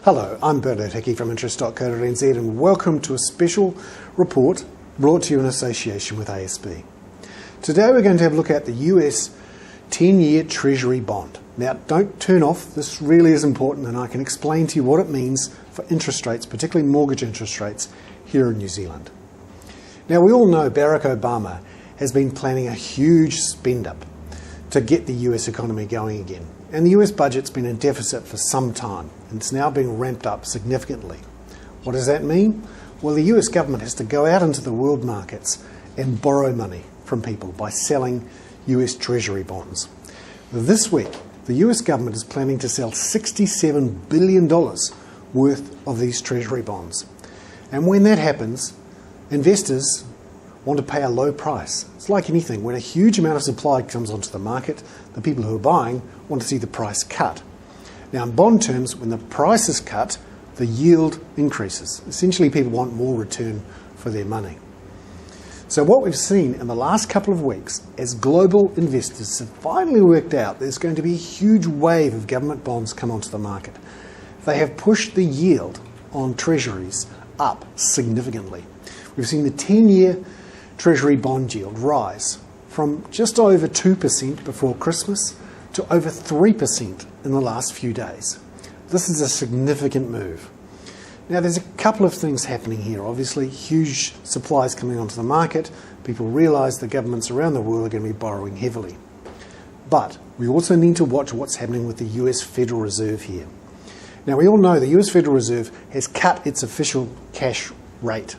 Hello, I'm Bernard Hickey from interest.co.nz and welcome to a special report brought to you in association with ASB. Today we're going to have a look at the US 10-year Treasury bond. Now don't turn off, this really is important and I can explain to you what it means for interest rates, particularly mortgage interest rates here in New Zealand. Now we all know Barack Obama has been planning a huge spend-up to get the US economy going again. And the US budget's been in deficit for some time, and it's now being ramped up significantly. What does that mean? Well, the US government has to go out into the world markets and borrow money from people by selling US Treasury bonds. This week, the US government is planning to sell $67 billion worth of these Treasury bonds. And when that happens, investors want to pay a low price. It's like anything. When a huge amount of supply comes onto the market, the people who are buying want to see the price cut. Now, in bond terms, when the price is cut, the yield increases. Essentially, people want more return for their money. So what we've seen in the last couple of weeks, as global investors have finally worked out there's going to be a huge wave of government bonds come onto the market, they have pushed the yield on treasuries up significantly. We've seen the 10-year Treasury bond yield rise from just over 2% before Christmas to over 3% in the last few days. This is a significant move. Now there's a couple of things happening here. Obviously, huge supplies coming onto the market. People realise the governments around the world are going to be borrowing heavily. But we also need to watch what's happening with the US Federal Reserve here. Now we all know the US Federal Reserve has cut its official cash rate,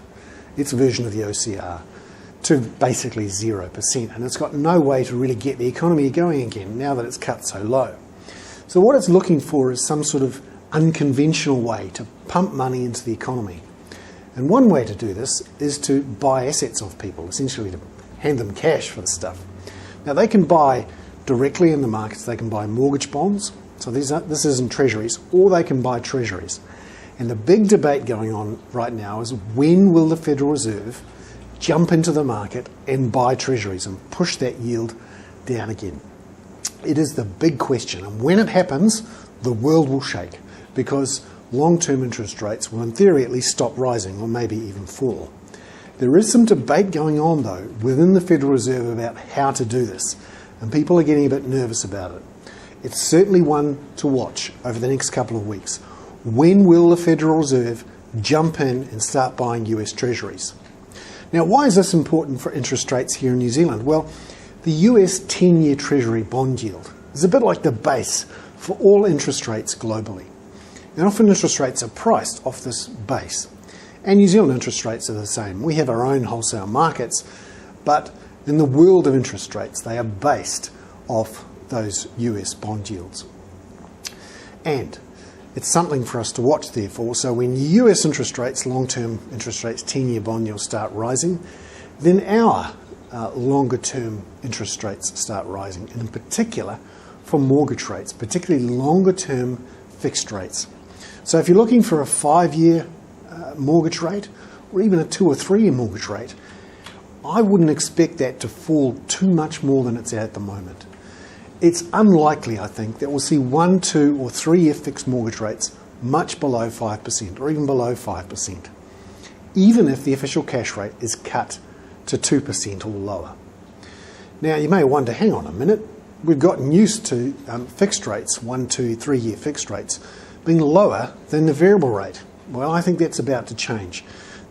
its version of the OCR, to basically 0%, and it's got no way to really get the economy going again now that it's cut so low. So what it's looking for is some sort of unconventional way to pump money into the economy. And one way to do this is to buy assets off people, essentially to hand them cash for the stuff. Now they can buy directly in the markets, they can buy mortgage bonds, so this isn't treasuries, or they can buy treasuries. And the big debate going on right now is when will the Federal Reserve jump into the market and buy treasuries and push that yield down again? It is the big question, and when it happens, the world will shake because long-term interest rates will in theory at least stop rising or maybe even fall. There is some debate going on though within the Federal Reserve about how to do this, and people are getting a bit nervous about it. It's certainly one to watch over the next couple of weeks. When will the Federal Reserve jump in and start buying US treasuries? Now, why is this important for interest rates here in New Zealand? Well, the US 10-year Treasury bond yield is a bit like the base for all interest rates globally. And often interest rates are priced off this base. And New Zealand interest rates are the same. We have our own wholesale markets, but in the world of interest rates, they are based off those US bond yields. And it's something for us to watch, therefore. So when US interest rates, long-term interest rates, 10-year bond yields start rising, then our longer-term interest rates start rising, and in particular for mortgage rates, particularly longer-term fixed rates. So if you're looking for a 5-year mortgage rate, or even a 2 or 3-year mortgage rate, I wouldn't expect that to fall too much more than it's at the moment. It's unlikely, I think, that we'll see 1, 2 or 3-year fixed mortgage rates much below 5% or even below 5%, even if the official cash rate is cut to 2% or lower. Now you may wonder, hang on a minute, we've gotten used to fixed rates, 1, 2, 3-year fixed rates, being lower than the variable rate. Well, I think that's about to change.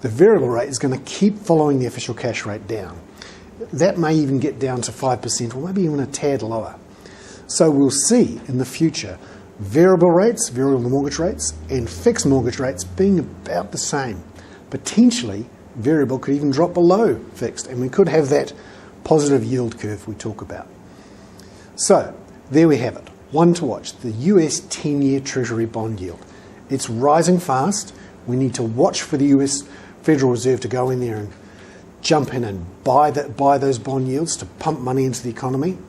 The variable rate is going to keep following the official cash rate down. That may even get down to 5% or maybe even a tad lower. So we'll see in the future variable rates, variable mortgage rates, and fixed mortgage rates being about the same. Potentially, variable could even drop below fixed, and we could have that positive yield curve we talk about. So, there we have it. One to watch, the US 10-year Treasury bond yield. It's rising fast. We need to watch for the US Federal Reserve to go in there and jump in and buy those bond yields to pump money into the economy.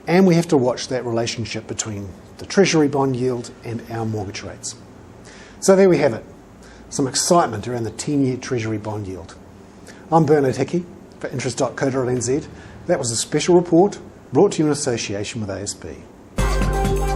And we have to watch that relationship between the Treasury bond yield and our mortgage rates. So there we have it. Some excitement around the 10-year Treasury bond yield. I'm Bernard Hickey for interest.co.nz. That was a special report brought to you in association with ASB.